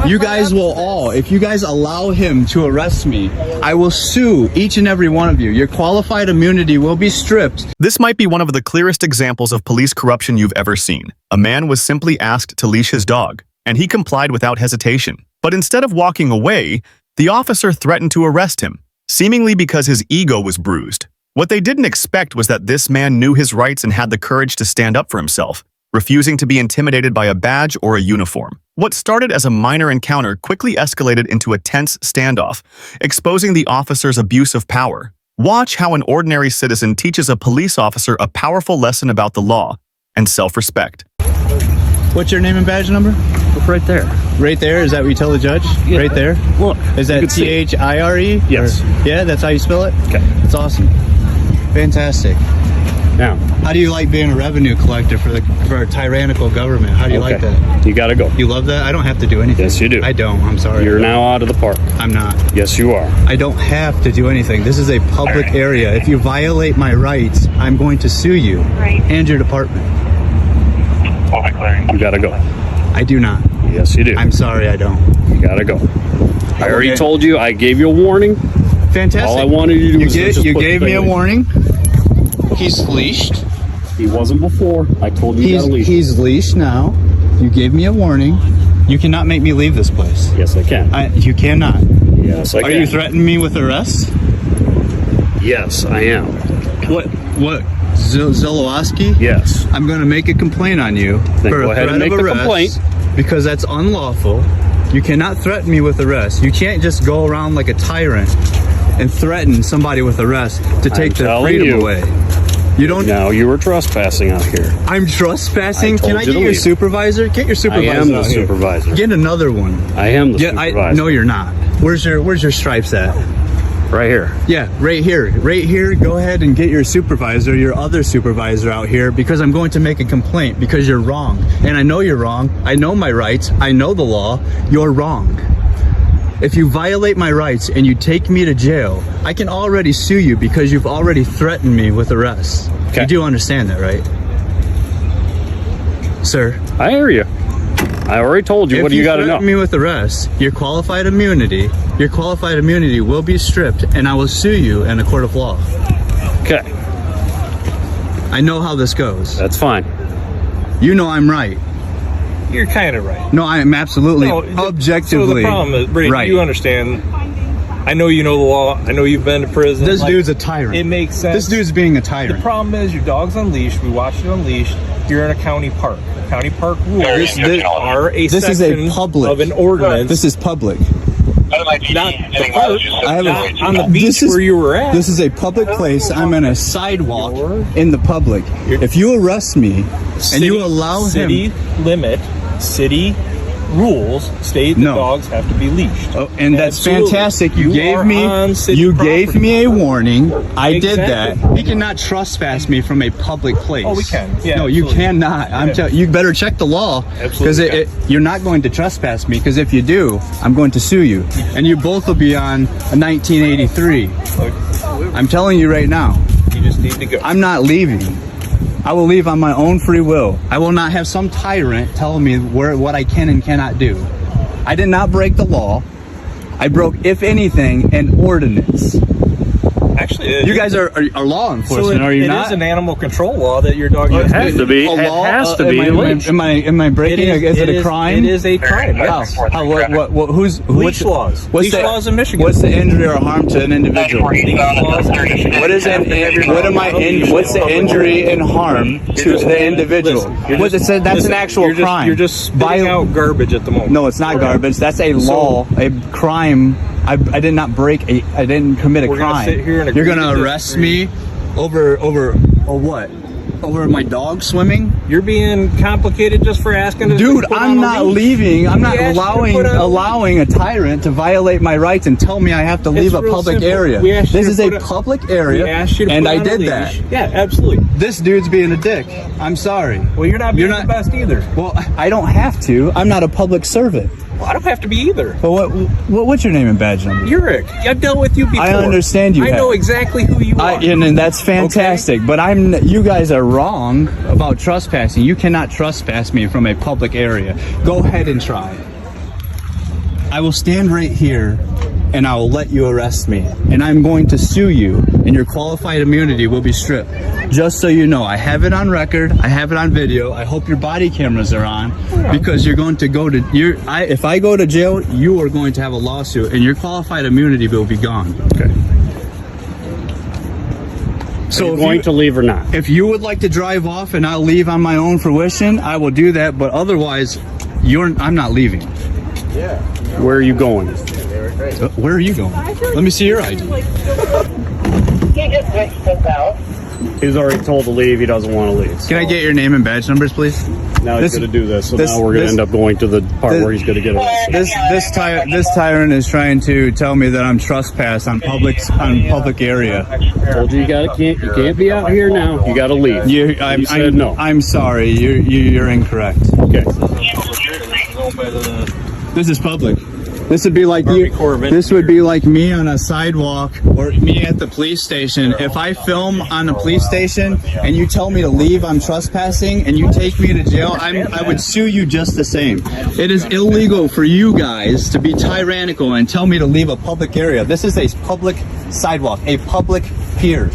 You guys will all, if you guys allow him to arrest me, I will sue each and every one of you. Your qualified immunity will be stripped. This might be one of the clearest examples of police corruption you've ever seen. A man was simply asked to leash his dog, and he complied without hesitation. But instead of walking away, the officer threatened to arrest him, seemingly because his ego was bruised. What they didn't expect was that this man knew his rights and had the courage to stand up for himself, refusing to be intimidated by a badge or a uniform. What started as a minor encounter quickly escalated into a tense standoff, exposing the officer's abuse of power. Watch how an ordinary citizen teaches a police officer a powerful lesson about the law and self-respect. What's your name and badge number? Look right there. Right there? Is that what you tell the judge? Yeah. Right there? Look. Is that Thire? Yes. Yeah, that's how you spell it? Okay. That's awesome. Fantastic. Now, How do you like being a revenue collector for a tyrannical government? How do you like that? you gotta go. You love that? I don't have to do anything. Yes, you do. I don't. I'm sorry. You're now out of the park. I'm not. Yes, you are. I don't have to do anything. This is a public area. If you violate my rights, I'm going to sue you and your department. You gotta go. I do not. Yes, you do. I'm sorry, I don't. You gotta go. I already told you. I gave you a warning. Fantastic. All I wanted you to do was just you put gave the me a thing in. warning. He's leashed. He wasn't before. I told you. He's leashed now. You gave me a warning. You cannot make me leave this place. Yes, I can. You cannot. Yes, I can. Are you threatening me with arrest? Yes, I am. What? Zilowski? Yes. I'm going to make a complaint on you for go a ahead threat and make of the arrest complaint. because that's unlawful. You cannot threaten me with arrest. You can't just go around like a tyrant and threaten somebody with arrest to take their telling freedom you. away. You don't. Now you were trespassing out here. I'm trespassing. I told Can I you get to your leave. supervisor? Get your I supervisor. am the out here. supervisor. Get another one. I am the supervisor. No, you're not. Where's your stripes at? Right here. Yeah, right here. Right here. Go ahead and get your supervisor, your other supervisor out here, because I'm going to make a complaint because you're wrong. And I know you're wrong. I know my rights. I know the law. You're wrong. If you violate my rights and you take me to jail, I can already sue you because you've already threatened me with arrest. Okay. You do understand that, right? Sir. I hear you. I already told you. What do you got to know? If you threaten me with arrest, your qualified immunity will be stripped, and I will sue you in a court of law. Okay. I know how this goes. That's fine. You know I'm right. You're kind of right. No, I am absolutely, No, objectively So the problem is, Brady, right. you understand. I know you know the law. I know you've been to prison. This dude's a tyrant. It makes sense. This dude's being a The tyrant. problem is your dog's unleashed. We watched it unleashed. You're in a county park. County park rules are a This is section a public. of an ordinance. This is public. not the park, not on the beach This is- where you were at. This is a public place. I'm on a sidewalk in the public. If you arrest me and you allow him, city rules state that No. dogs have to be leashed. oh, and that's Absolutely. fantastic. You are on city gave property. me a warning. I did that. Exactly. He cannot trespass me from a public place. Oh, we can. Yeah, no, you absolutely. cannot. You better check the law because Absolutely. you're not going to trespass me. Because if you do, I'm going to sue you, and you both will be on a 1983. I'm telling you right now. You just need to go. I'm not leaving. I will leave on my own free will. I will not have some tyrant telling me what I can and cannot do. I did not break the law. I broke, if anything, an ordinance. Actually, You guys are law enforcement, are you not? It is an animal control law that your dog It has to be. A It law? has to be. Am I breaking? Is it a crime? It is a crime. How? Yes. Leash laws. Leash laws in Michigan. What's the injury or harm to an individual? Leash laws in Michigan. What's the injury and harm to the individual? That's an actual crime. You're just spitting out garbage at the moment. No, it's not garbage. That's a law, a crime. I did not I didn't commit a We're gonna crime. sit here and You're agree gonna to arrest disagree. me over what? Over my dog swimming? You're being complicated just for asking. Dude, I'm not leaving. I'm not We asked you to put on a allowing a tyrant to violate my rights and tell me I have to leave a real public simple. area. We asked you This to is a put public area, We asked you to and put I on a did leash. that. Yeah, absolutely. This dude's being a dick. I'm sorry. Well, you're not being the best either. Well, I don't have to. I'm not a public servant. Well, I don't have to be either. But what's your name and badge number? You're Rick. I've dealt with you before. I understand you I have. know exactly who you are. And that's fantastic. But you guys are wrong about trespassing. You cannot trespass me from a public area. Go ahead and try. I will stand right here and I will let you arrest me. And I'm going to sue you and your qualified immunity will be stripped. Just so you know, I have it on record. I have it on video. I hope your body cameras are on because you're going to go to, if I go to jail, you are going to have a lawsuit and your qualified immunity will be gone. Okay. So Are you going to leave or not? If you would like to drive off and I'll leave on my own fruition, I will do that. But otherwise, I'm not leaving. Yeah. Where are you going? Where are you going? Let me see your ID. He's already told to leave. He doesn't want to leave. Can I get your name and badge numbers, please? Now he's going to do this. So now we're going to end up going to the part where he's going to get arrested. This tyrant is trying to tell me that I'm trespass on public area. Told you you can't be out here now. You got to leave. You said no. I'm sorry. You're incorrect. Okay. This is public. This would be like you. This would be like me on a sidewalk or me at the police station. If I film on the police station and you tell me to leave, I'm trespassing, and you take me to jail, I would sue you just the same. It is illegal for you guys to be tyrannical and tell me to leave a public area. This is a public sidewalk, a public pier.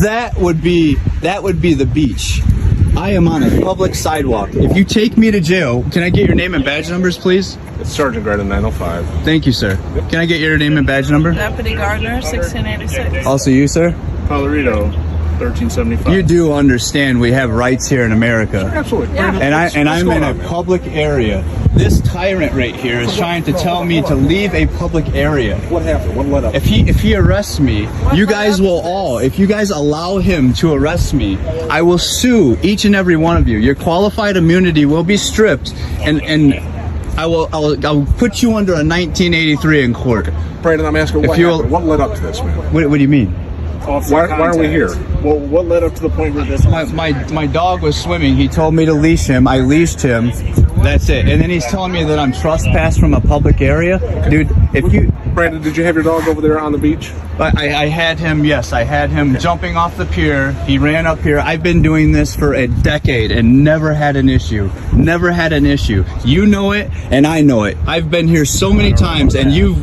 That would be the beach. I am on a public sidewalk. If you take me to jail, can I get your name and badge numbers, please? It's Sergeant Greta 905. Thank you, sir. Can I get your name and badge number? Deputy Gardner, 1686. Also you, sir? Colorado 1375. You do understand we have rights here in America. Absolutely. Yeah. And I'm in a public area. This tyrant right here is trying to tell me to leave a public area. What happened? What led up? If he arrests me, you guys will all, if you guys allow him to arrest me, I will sue each and every one of you. Your qualified immunity will be stripped, and I'll put you under a 1983 in court. Brandon, I'm asking what happened? What led up to this, man? What do you mean? Why are we here? Well, what led up to the point where this? My dog was swimming. He told me to leash him. I leashed him. That's it. And then he's telling me that I'm trespassed from a public area. Dude, if you... Brandon, did you have your dog over there on the beach? I had him, yes. I had him jumping off the pier. He ran up here. I've been doing this for a decade and never had an issue. Never had an issue. You know it, and I know it. I've been here so many times, and you've...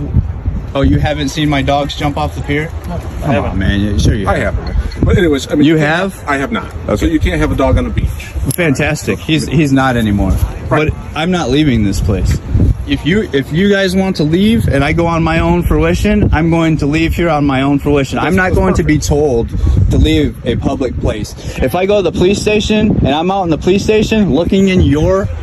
Oh, you haven't seen my dogs jump off the pier? Come on, man. Sure you have. I haven't. But anyways, I mean... You have? I have not. Okay. So you can't have a dog on the beach. Fantastic. He's not anymore. Right. But I'm not leaving this place. If you guys want to leave and I go on my own fruition, I'm going to leave here on my own fruition. I'm not going to be told to leave a public place. If I go to the police station and I'm out in the police station looking in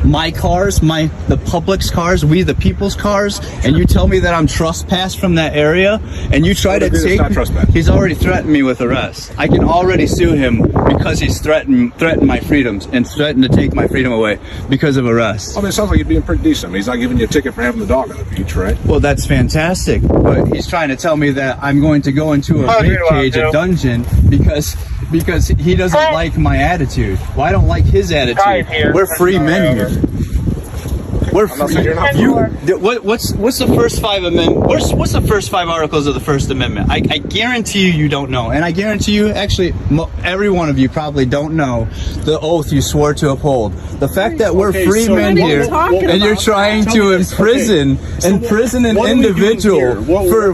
my cars, the public's cars, we the people's cars, and you tell me that I'm trespassed from that area, and you try to take, he's already threatened me with arrest. I can already sue him because he's threatened my freedoms and threatened to take my freedom away because of arrest. I mean, it sounds like you're being pretty decent. He's not giving you a ticket for having the dog on the beach, right? Well, that's fantastic, but he's trying to tell me that I'm going to go into a rape cage, a dungeon, because he doesn't like my attitude. Well, I don't like his attitude. We're free men here. We're free. What's the first 5 amendments? What's the first 5 articles of the First Amendment? I guarantee you don't know, and I guarantee you, actually, every one of you probably don't know the oath you swore to uphold. The fact that we're free men here, and you're trying to imprison an individual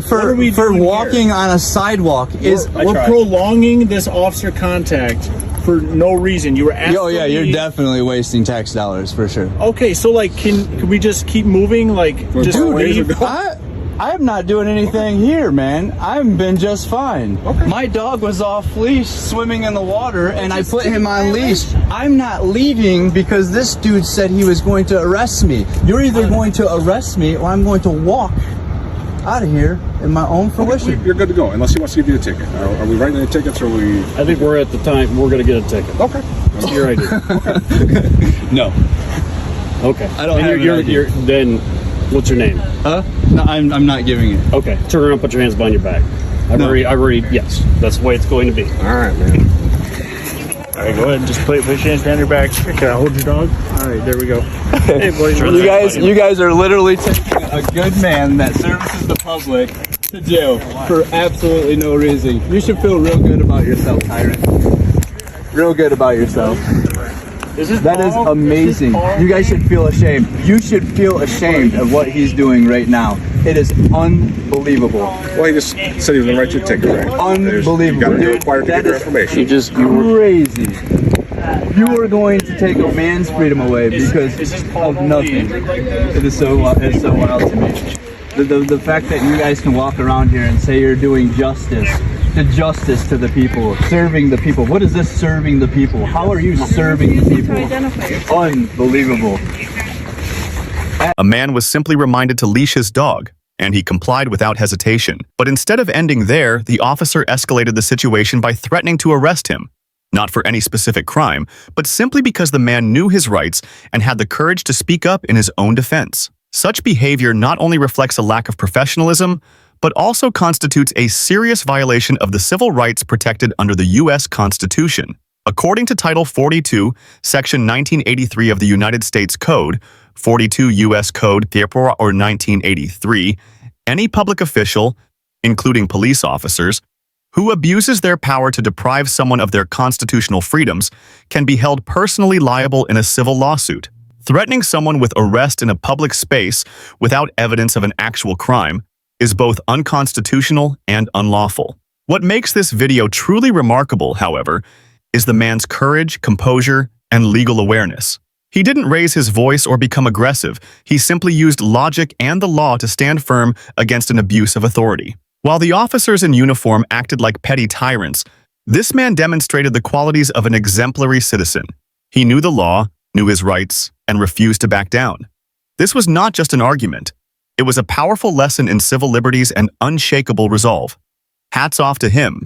for walking on a sidewalk is we're prolonging this officer contact for no reason. You were asking. Oh yeah, you're definitely wasting tax dollars for sure. Okay, so like, can we just keep moving? Like, just leave? I'm not doing anything here, man. I've been just fine. Okay. My dog was off leash swimming in the water, and I put him on leash. I'm not leaving because this dude said he was going to arrest me. You're either going to arrest me or I'm going to walk out of here in my own fruition. Okay, you're good to go, unless he wants to give you a ticket. Are we writing any tickets, or are we... I think we're at the time we're going to get a ticket. Okay. That's your idea. No. Okay. I don't have an idea. Then, what's your name? No, I'm not giving it. Okay. Turn around, put your hands behind your back. I've already, yes. That's the way it's going to be. All right, man. All right, go ahead. Just put your hands behind your back. Can I hold your dog? All right, there we go. Hey, boys. You guys are literally taking a good man that services the public to jail for absolutely no reason. You should feel real good about yourself, tyrant. Real good about yourself. That is amazing. You guys should feel ashamed. You should feel ashamed of what he's doing right now. It is unbelievable. Well, he just said he was going to write you a ticket, right? Unbelievable. You got to be Dude, required to that get your is information. crazy. You are going to take a man's freedom away because of nothing. It's so wild to me. The fact that you guys can walk around here and say you're doing justice to the people, serving the people. What is this serving the people? How are you serving the people? Unbelievable. A man was simply reminded to leash his dog, and he complied without hesitation. But instead of ending there, the officer escalated the situation by threatening to arrest him. Not for any specific crime, but simply because the man knew his rights and had the courage to speak up in his own defense. Such behavior not only reflects a lack of professionalism, but also constitutes a serious violation of the civil rights protected under the U.S. Constitution. According to Title 42, Section 1983 of the United States Code, 42 U.S. Code, or 1983, any public official, including police officers, who abuses their power to deprive someone of their constitutional freedoms can be held personally liable in a civil lawsuit. Threatening someone with arrest in a public space without evidence of an actual crime is both unconstitutional and unlawful. What makes this video truly remarkable, however, is the man's courage, composure, and legal awareness. He didn't raise his voice or become aggressive. He simply used logic and the law to stand firm against an abuse of authority. While the officers in uniform acted like petty tyrants, this man demonstrated the qualities of an exemplary citizen. He knew the law, knew his rights, and refused to back down. This was not just an argument. It was a powerful lesson in civil liberties and unshakable resolve. Hats off to him.